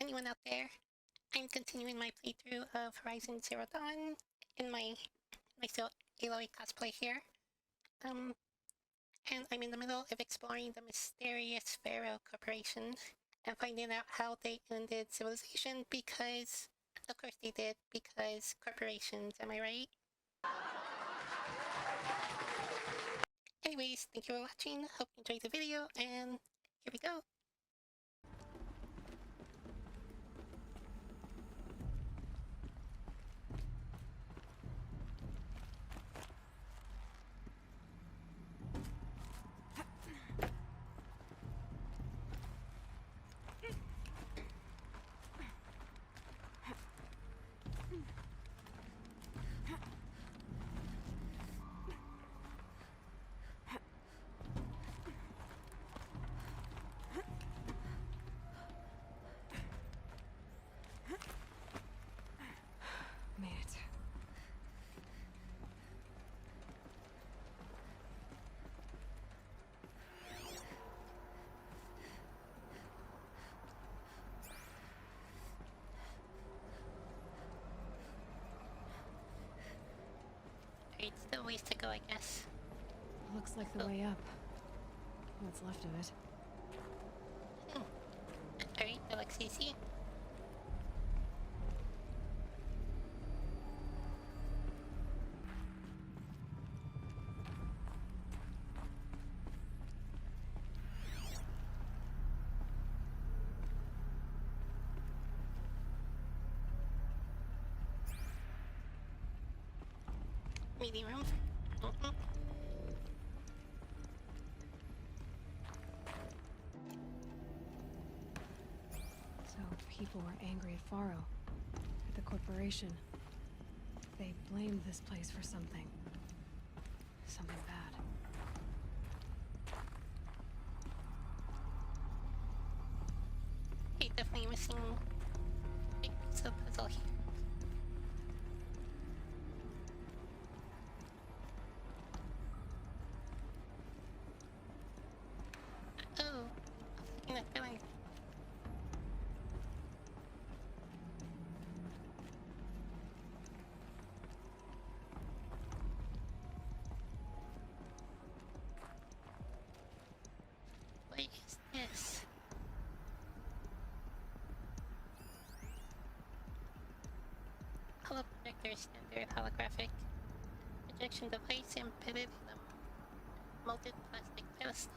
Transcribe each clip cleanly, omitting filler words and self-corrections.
anyone out there. I'm continuing my playthrough of Horizon Zero Dawn in my still Aloy cosplay here. And I'm in the middle of exploring the mysterious Pharaoh Corporation and finding out how they ended civilization because, of course they did, because corporations, am I right? Anyways, thank you for watching, hope you enjoyed the video, and here we go. Made it. Alright, still ways to go, I guess. Looks like the way up. What's left of it. Alright, that looks easy. Meeting room. So people were angry at Faro, at the corporation. They blamed this place for something. Something bad. Okay, definitely missing a big piece of puzzle here. Oh, I'm not feeling. What is this? Holoprojector standard holographic projection device embedded in a molded plastic pedestal.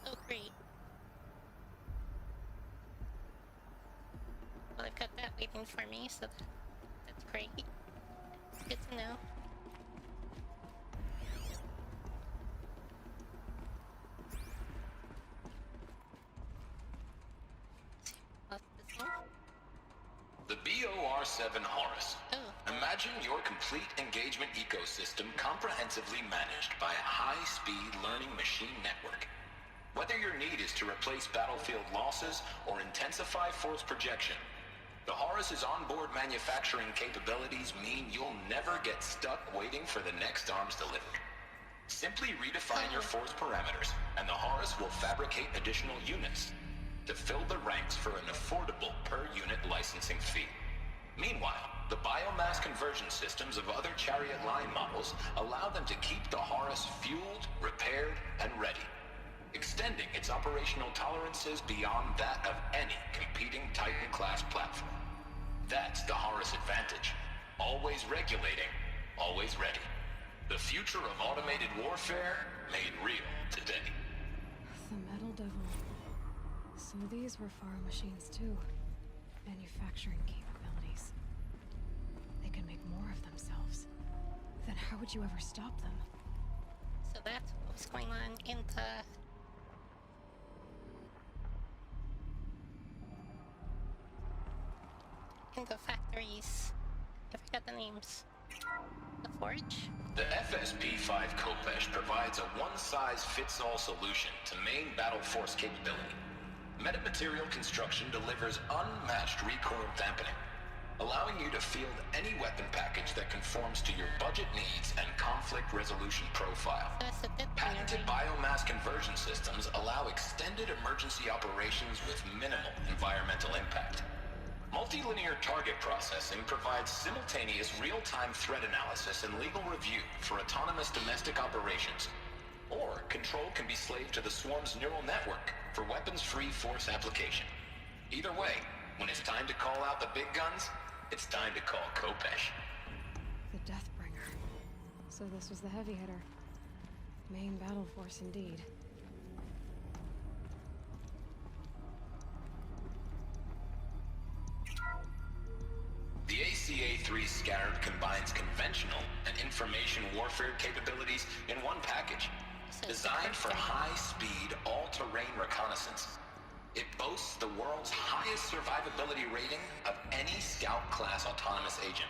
Oh great. Well, I've got that waiting for me, so that's great. It's good to know. What's this one? The BOR-7 Horus. Oh, Imagine your complete engagement ecosystem comprehensively managed by a high-speed learning machine network. Whether your need is to replace battlefield losses or intensify force projection, the Horus's onboard manufacturing capabilities mean you'll never get stuck waiting for the next arms delivered. Simply redefine your force parameters, and the Horus will fabricate additional units to fill the ranks for an affordable per-unit licensing fee. Meanwhile, the biomass conversion systems of other Chariot line models allow them to keep the Horus fueled, repaired, and ready, extending its operational tolerances beyond that of any competing Titan-class platform. That's the Horus advantage. Always regulating, always ready. The future of automated warfare made real today. The Metal Devil. So these were Faro machines too. Manufacturing capabilities. They can make more of themselves. Then how would you ever stop them? so that's what's going on in the factories. I forgot the names. The forge? The FSP-5 Kopesh provides a one-size-fits-all solution to main battle force capability. Metamaterial construction delivers unmatched recoil dampening, allowing you to field any weapon package that conforms to your budget needs and conflict resolution profile. That's a good thing, Patented right? biomass conversion systems allow extended emergency operations with minimal environmental impact. Multilinear target processing provides simultaneous real-time threat analysis and legal review for autonomous domestic operations. Or control can be slaved to the swarm's neural network for weapons-free force application. Either way, when it's time to call out the big guns, it's time to call Kopesh. The Deathbringer. So this was the heavy hitter. Main battle force indeed. The ACA-3 Scarab combines conventional and information warfare capabilities in one package. Designed for high-speed, all-terrain reconnaissance. It boasts the world's highest survivability rating of any Scout-class autonomous agent.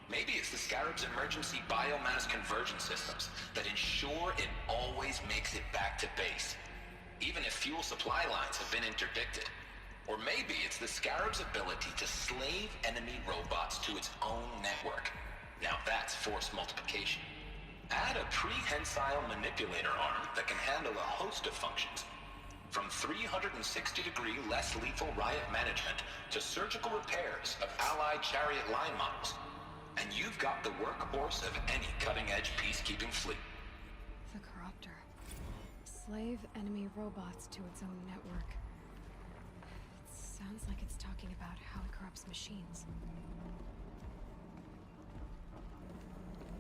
Maybe it's the Scarab's emergency biomass conversion systems that ensure it always makes it back to base, even if fuel supply lines have been interdicted. Or maybe it's the Scarab's ability to slave enemy robots to its own network. Now that's force multiplication. Add a prehensile manipulator arm that can handle a host of functions, from 360-degree less lethal riot management to surgical repairs of Allied chariot line models. And you've got the workhorse of any cutting-edge peacekeeping fleet. The Corruptor. Slave enemy robots to its own network. It sounds like it's talking about how it corrupts machines.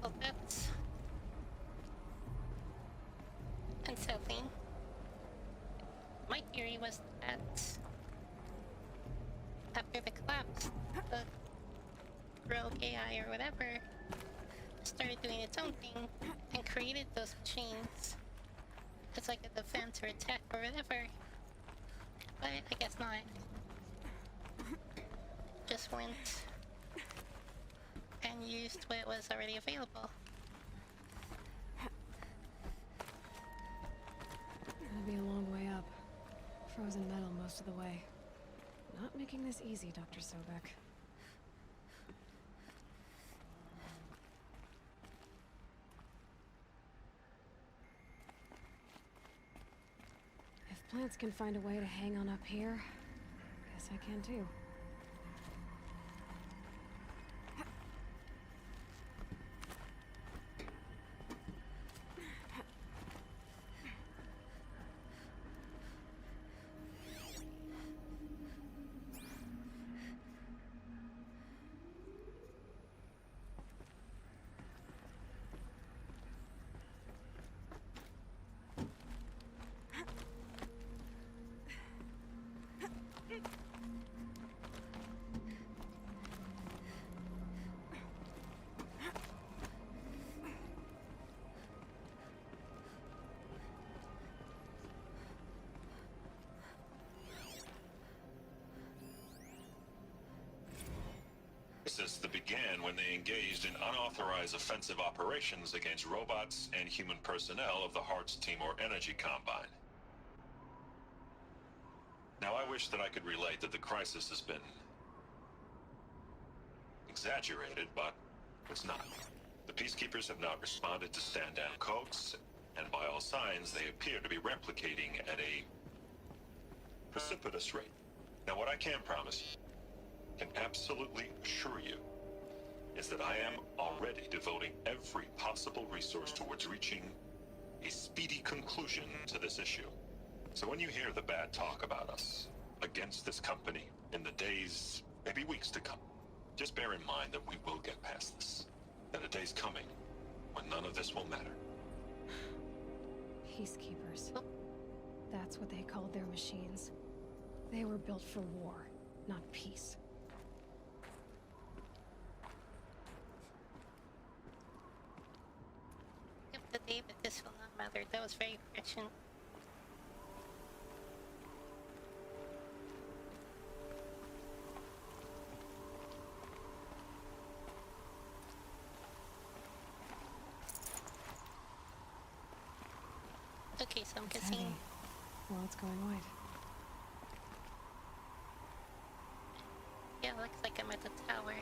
Well, that's unsettling. My theory was that after the collapse, the rogue AI or whatever started doing its own thing and created those machines as like a defense or attack or whatever. But I guess not. Just went and used what was already available. It'll be a long way up. Frozen metal most of the way. Not making this easy, Dr. Sobek. If plants can find a way to hang on up here, guess I can too. That began when they engaged in unauthorized offensive operations against robots and human personnel of the Hearts Timor Energy Combine. Now, I wish that I could relate that the crisis has been exaggerated, but it's not. The Peacekeepers have not responded to stand-down codes, and by all signs, they appear to be replicating at a precipitous rate. Now, what I can promise you, can absolutely assure you, is that I am already devoting every possible resource towards reaching a speedy conclusion to this issue. So when you hear the bad talk about us against this company in the days, maybe weeks to come, just bear in mind that we will get past this. That a day's coming when none of this will matter. Peacekeepers. That's what they called their machines. They were built for war, not peace. The day that this will not matter, that was very prescient. Okay, so I'm It's guessing heavy. Well, it's going wide. looks like I'm at the tower.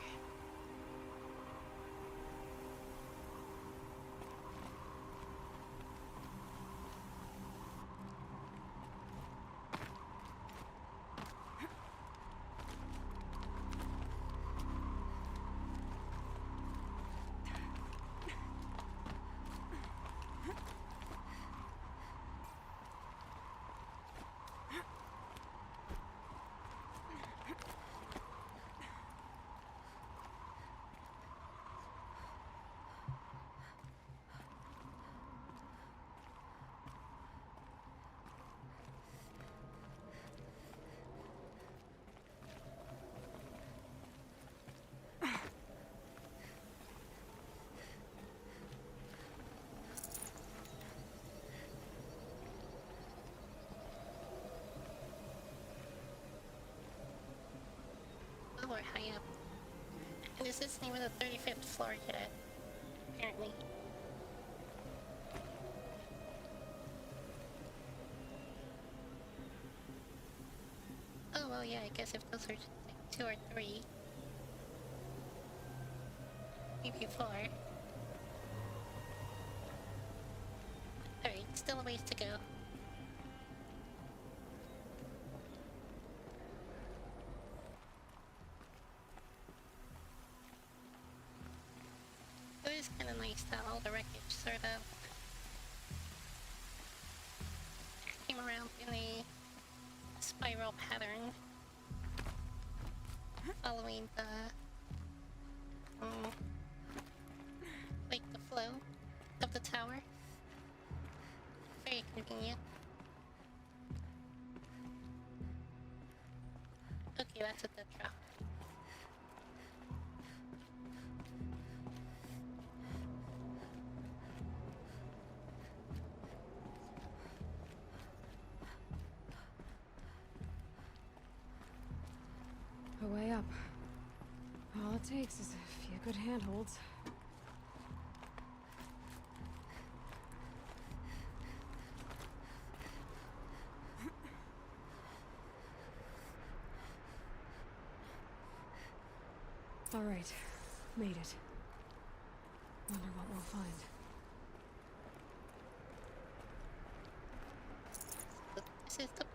Oh, we're high up. And this isn't even the 35th floor yet, apparently. Oh, well, yeah, I guess if those are just like 2 or 3. Maybe 4. Alright, still a ways to go. It is kind of nice that all the wreckage sort of came around in a spiral pattern, following the like the flow of the tower. Very convenient. Okay, that's a dead drop. A way up. All it takes is a few good handholds. All right, made it. Wonder what we'll find. This is the place.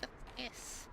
What's this?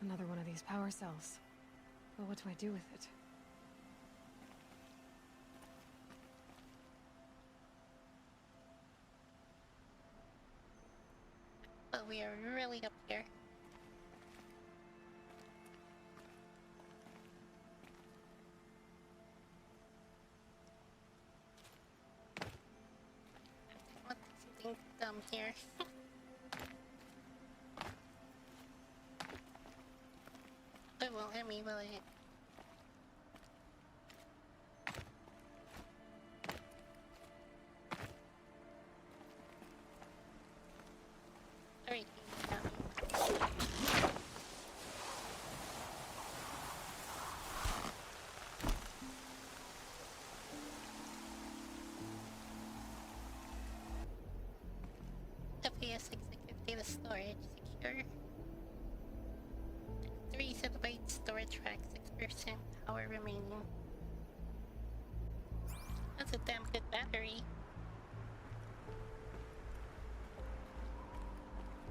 Another one of these power cells. But what do I do with it? But we are really up here. What's something dumb here? It won't hit me, will it? Alright, FPS executive data storage secure. 3 zettabyte storage rack, 6% power remaining. That's a damn good battery.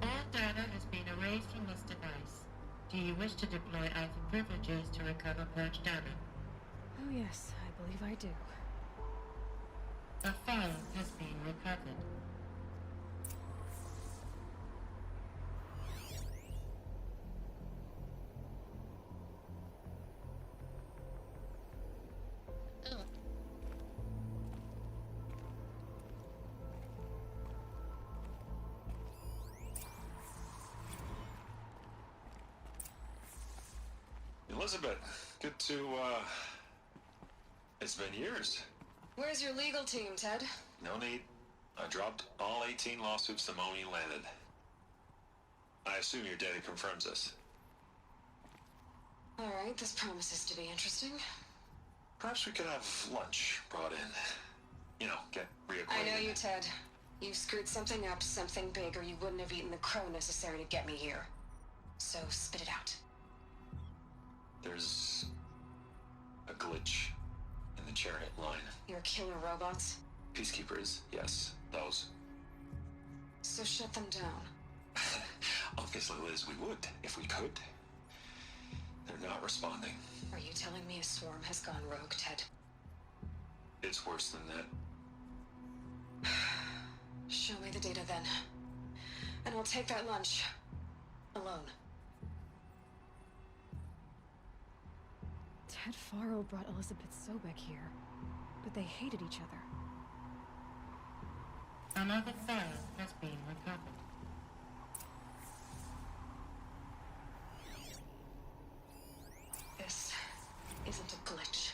All data has been erased from this device. Do you wish to deploy item privileges to recover purge data? Oh yes, I believe I do. A file has been recovered. Elizabeth, good to, it's been years. Where's your legal team, Ted? No need. I dropped all 18 lawsuits the moment you landed. I assume your data confirms this. Alright, this promises to be interesting. Perhaps we could have lunch brought in. You know, get reacquainted. I know you, Ted. You screwed something up, something big, or you wouldn't have eaten the crow necessary to get me here. So, spit it out. There's a glitch in the chariot line. Your killer robots? Peacekeepers, yes, those. So shut them down. Obviously, Liz, we would, if we could. They're not responding. Are you telling me a swarm has gone rogue, Ted? It's worse than that. Show me the data then. And I'll take that lunch. Alone. Ted Faro brought Elizabeth Sobek here, but they hated each other. Another file has been recovered. This isn't a glitch.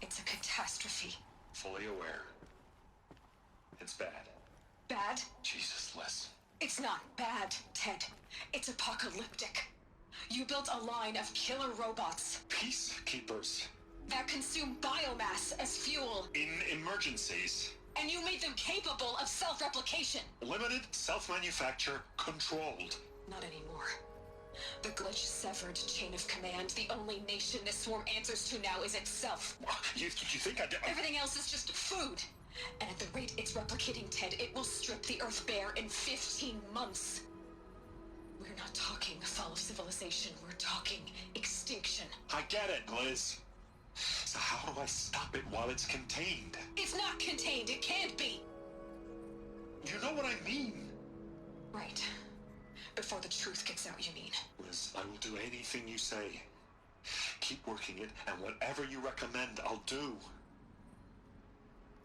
It's a catastrophe. Fully aware. It's bad. Bad? Jesus, Liz. It's not bad, Ted. It's apocalyptic. You built a line of killer robots Peacekeepers. that consume biomass as fuel, In emergencies. and you made them capable of self-replication. Limited, self-manufacture, controlled. Not anymore. The glitch severed chain of command. The only nation this swarm answers to now is itself. You think I did? Everything else is just food. And at the rate it's replicating, Ted, it will strip the Earth bare in 15 months. We're not talking fall of civilization. We're talking extinction. I get it, Liz. So how do I stop it while it's contained? It's not contained. It can't be. You know what I mean. Right. Before the truth gets out, you mean? Liz, I will do anything you say. Keep working it, and whatever you recommend, I'll do.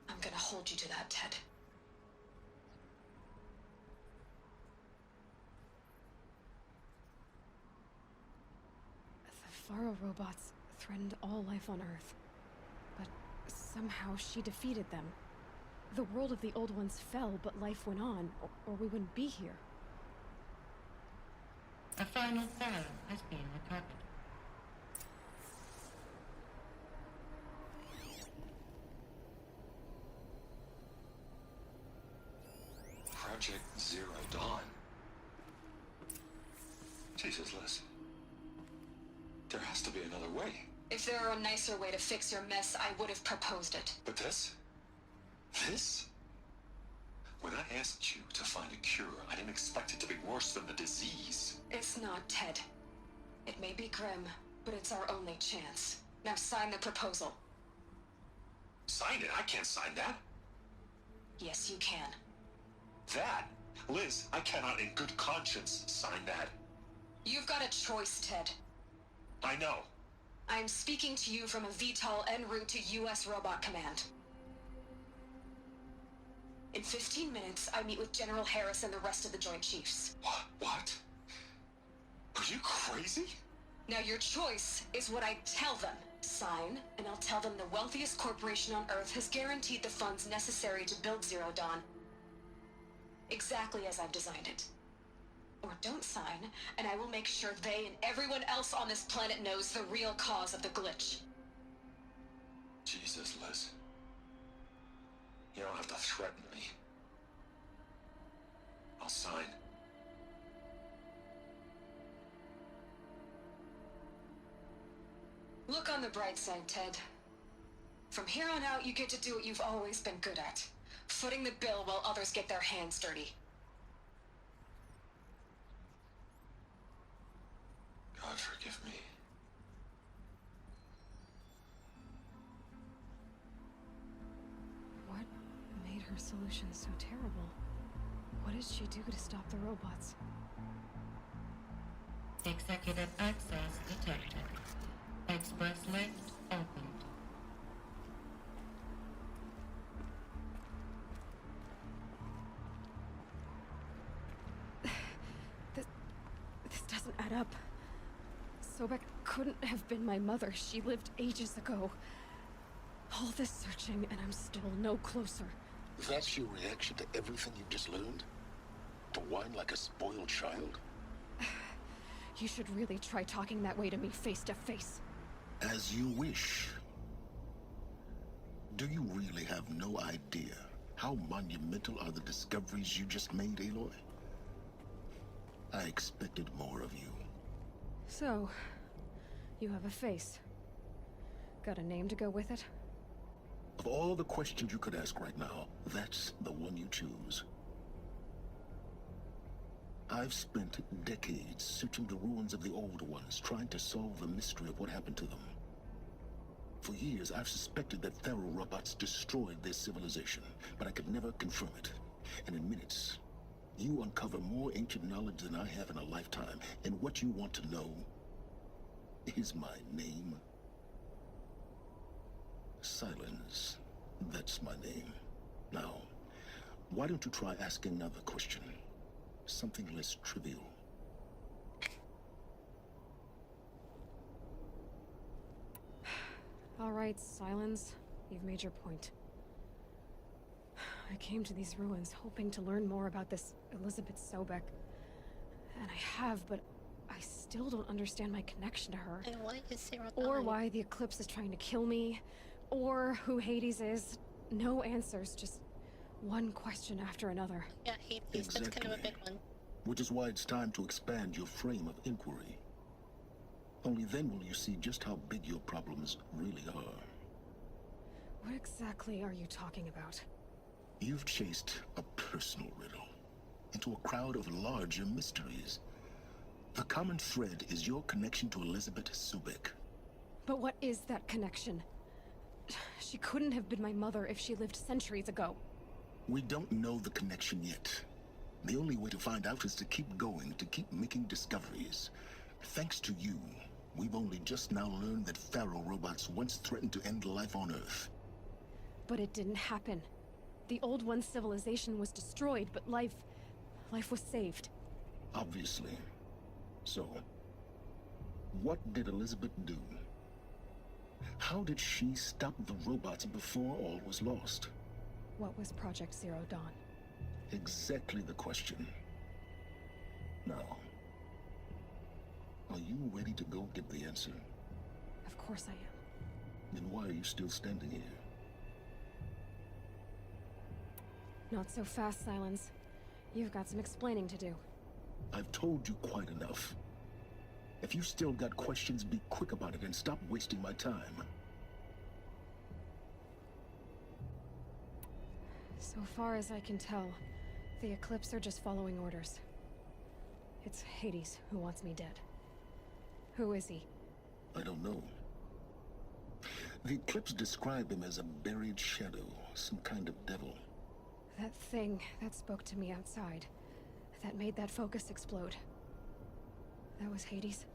I'm gonna hold you to that, Ted. The Faro robots threatened all life on Earth. But somehow she defeated them. The world of the old ones fell, but life went on, or we wouldn't be here. A final file has been recovered. Project Zero Dawn. Jesus, Liz. There has to be another way. If there were a nicer way to fix your mess, I would have proposed it. But this? This? When I asked you to find a cure, I didn't expect it to be worse than the disease. It's not, Ted. It may be grim, but it's our only chance. Now sign the proposal. Sign it? I can't sign that. Yes, you can. That? Liz, I cannot in good conscience sign that. You've got a choice, Ted. I know. I am speaking to you from a VTOL en route to U.S. Robot Command. In 15 minutes, I meet with General Harris and the rest of the Joint Chiefs. What? Are you crazy? Now your choice is what I tell them. Sign, and I'll tell them the wealthiest corporation on Earth has guaranteed the funds necessary to build Zero Dawn. Exactly as I've designed it. Or don't sign, and I will make sure they and everyone else on this planet knows the real cause of the glitch. Jesus, Liz. You don't have to threaten me. I'll sign. Look on the bright side, Ted. From here on out, you get to do what you've always been good at. Footing the bill while others get their hands dirty. God forgive me. What made her solution so terrible? What did she do to stop the robots? Executive access detected. Express lift opened. This doesn't add up. Sobek couldn't have been my mother. She lived ages ago. All this searching, and I'm still no closer. That's your reaction to everything you've just learned? To whine like a spoiled child? You should really try talking that way to me face to face. As you wish. Do you really have no idea how monumental are the discoveries you just made, Aloy? I expected more of you. So, you have a face. Got a name to go with it? Of all the questions you could ask right now, that's the one you choose. I've spent decades searching the ruins of the old ones, trying to solve the mystery of what happened to them. For years, I've suspected that Thero robots destroyed their civilization, but I could never confirm it. And in minutes, you uncover more ancient knowledge than I have in a lifetime, and what you want to know is my name. Silence. That's my name. Now, why don't you try asking another question? Something less trivial. All right, Silence. You've made your point. I came to these ruins hoping to learn more about this Elizabeth Sobek. And I have, but I still don't understand my connection to her. And why is Sarah Or gone? why the Eclipse is trying to kill me. Or who Hades is. No answers, just one question after another. Yeah, Hades. That's kind of a big one. Which is why it's time to expand your frame of inquiry. Only then will you see just how big your problems really are. What exactly are you talking about? You've chased a personal riddle into a crowd of larger mysteries. The common thread is your connection to Elizabeth Sobek. But what is that connection? She couldn't have been my mother if she lived centuries ago. We don't know the connection yet. The only way to find out is to keep going, to keep making discoveries. Thanks to you, we've only just now learned that Pharaoh robots once threatened to end life on Earth. But it didn't happen. The Old One's civilization was destroyed, but life was saved. Obviously. So, what did Elizabeth do? How did she stop the robots before all was lost? What was Project Zero Dawn? Exactly the question. Now, are you ready to go get the answer? Of course I am. Then why are you still standing here? Not so fast, Silence. You've got some explaining to do. I've told you quite enough. If you've still got questions, be quick about it and stop wasting my time. So far as I can tell, the Eclipse are just following orders. It's Hades who wants me dead. Who is he? I don't know. The Eclipse describe him as a buried shadow, some kind of devil. That thing that spoke to me outside, that made that focus explode. That was Hades?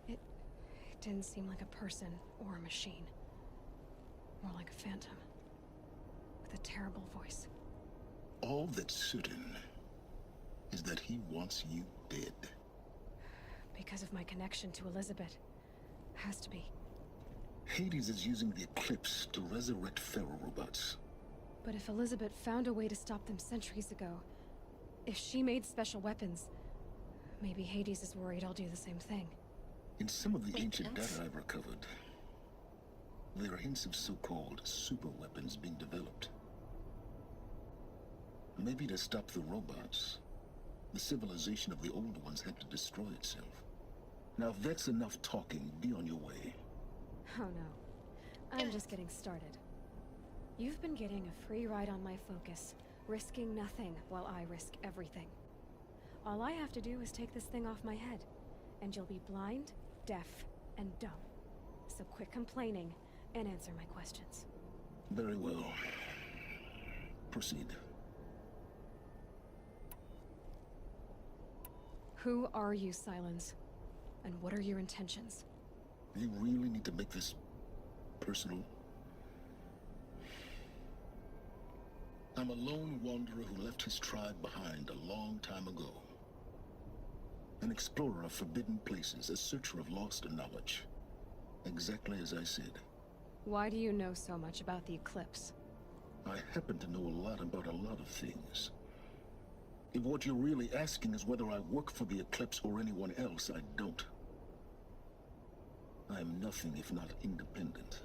It didn't seem like a person or a machine. More like a phantom. With a terrible voice. All that's certain is that he wants you dead. Because of my connection to Elizabeth. Has to be. Hades is using the Eclipse to resurrect Pharaoh robots. But if Elizabeth found a way to stop them centuries ago, if she made special weapons, maybe Hades is worried I'll do the same thing. In some of the Makes ancient sense. data I've recovered, there are hints of so-called super weapons being developed. Maybe to stop the robots, the civilization of the old ones had to destroy itself. Now, if that's enough talking, be on your way. Oh no. I'm just getting started. You've been getting a free ride on my focus, risking nothing while I risk everything. All I have to do is take this thing off my head, and you'll be blind, deaf, and dumb. So quit complaining and answer my questions. Very well. Proceed. Who are you, Silence? And what are your intentions? You really need to make this personal? I'm a lone wanderer who left his tribe behind a long time ago. An explorer of forbidden places, a searcher of lost knowledge. Exactly as I said. Why do you know so much about the eclipse? I happen to know a lot about a lot of things. If what you're really asking is whether I work for the Eclipse or anyone else, I don't. I am nothing if not independent.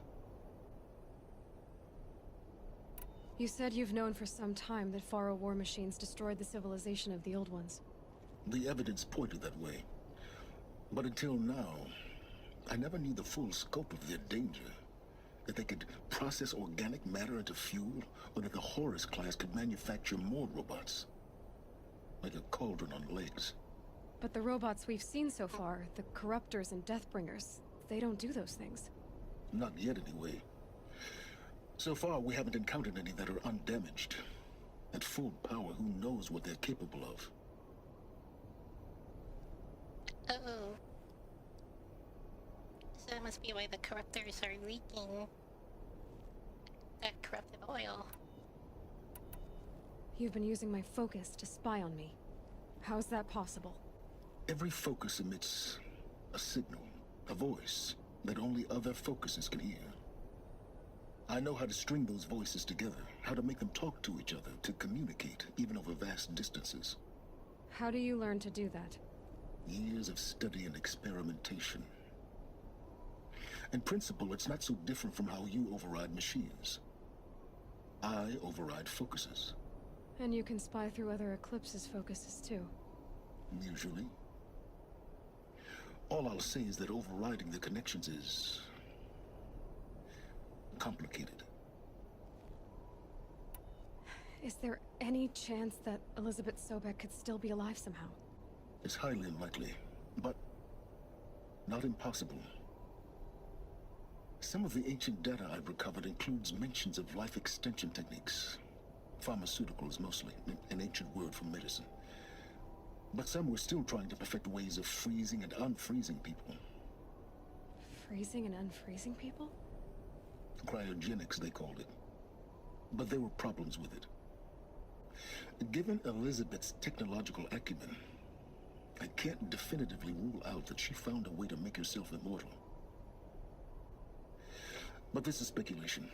You said you've known for some time that Faro war machines destroyed the civilization of the old ones. The evidence pointed that way. But until now, I never knew the full scope of their danger. That they could process organic matter into fuel, or that the Horus class could manufacture more robots. Like a cauldron on legs. But the robots we've seen so far, the Corruptors and Deathbringers, they don't do those things. Not yet, anyway. So far, we haven't encountered any that are undamaged. At full power, who knows what they're capable of? Uh-oh. So that must be why the corruptors are leaking that corrupted oil. You've been using my focus to spy on me. How's that possible? Every focus emits a signal, a voice, that only other focuses can hear. I know how to string those voices together, how to make them talk to each other, to communicate, even over vast distances. How do you learn to do that? Years of study and experimentation. In principle, it's not so different from how you override machines. I override focuses. And you can spy through other Eclipse's focuses too. Usually. All I'll say is that overriding the connections is complicated. Is there any chance that Elizabeth Sobek could still be alive somehow? It's highly unlikely, but not impossible. Some of the ancient data I've recovered includes mentions of life extension techniques. Pharmaceuticals, mostly, an ancient word for medicine. But some were still trying to perfect ways of freezing and unfreezing people. Freezing and unfreezing people? Cryogenics, they called it. But there were problems with it. Given Elizabeth's technological acumen, I can't definitively rule out that she found a way to make herself immortal. But this is speculation.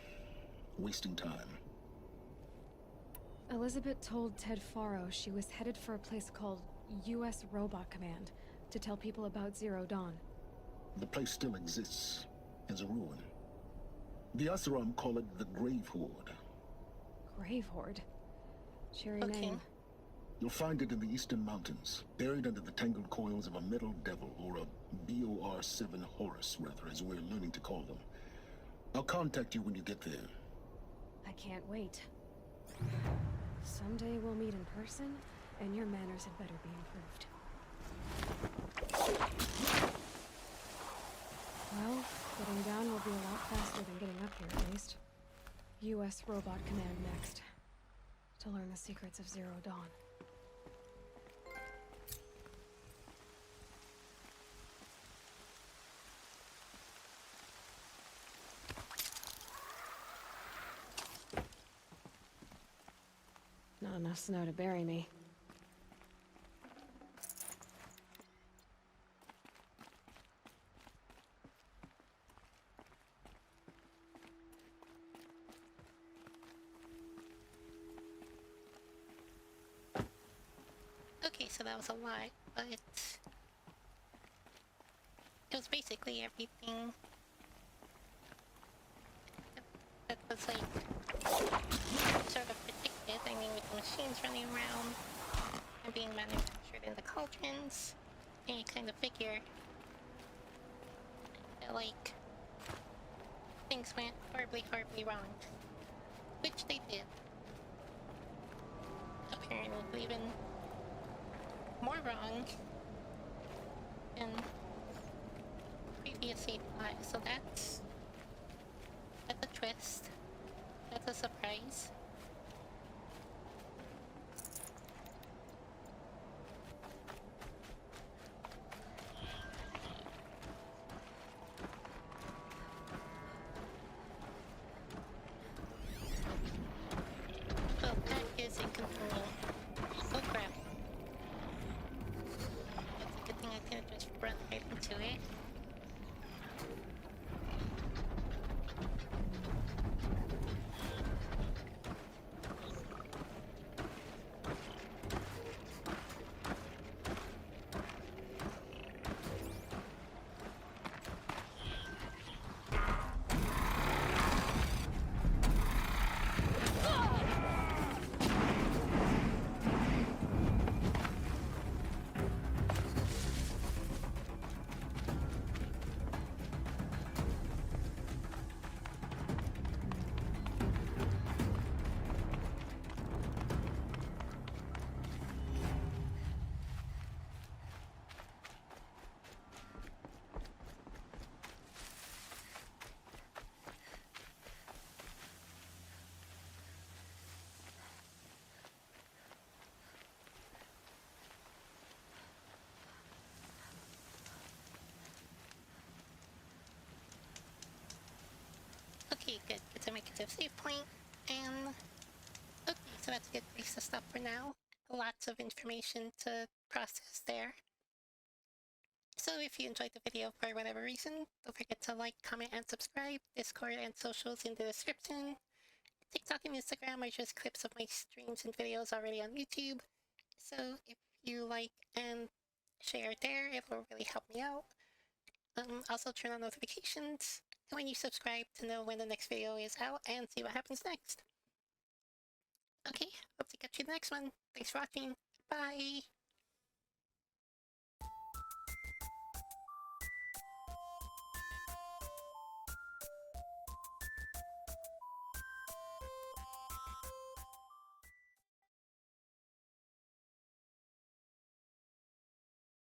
Wasting time. Elizabeth told Ted Faro she was headed for a place called U.S. Robot Command to tell people about Zero Dawn. The place still exists as a ruin. The Asaram call it the Grave Horde. Grave Horde? Cheery Okay. name. You'll find it in the Eastern Mountains, buried under the tangled coils of a metal devil, or a BOR-7 Horus, rather, as we're learning to call them. I'll contact you when you get there. I can't wait. Someday we'll meet in person, and your manners had better be improved. Well, getting down will be a lot faster than getting up here, at least. U.S. Robot Command next. To learn the secrets of Zero Dawn. Not enough snow to bury me. Okay, so that was a lot, but it was basically everything that was like sort of predicted. I mean, with the machines running around and being manufactured in the cauldrons, and you kind of figure that like things went horribly, horribly wrong, which they did. Apparently, even more wrong than previously thought. So that's a twist. That's a surprise. Well, that is inconvenient. Oh crap. That's a good run right into it. Okay, good. It's a make it to a save point, and okay, so that's a good place to stop for now. Lots of information to process there. So if you enjoyed the video for whatever reason, don't forget to like, comment, and subscribe. Discord and socials in the description. TikTok and Instagram are just clips of my streams and videos already on YouTube. So if you like and share there, it will really help me out. Also turn on notifications when you subscribe to know when the next video is out and see what happens next. Okay, hope to catch you in the next one. Thanks for watching. Bye!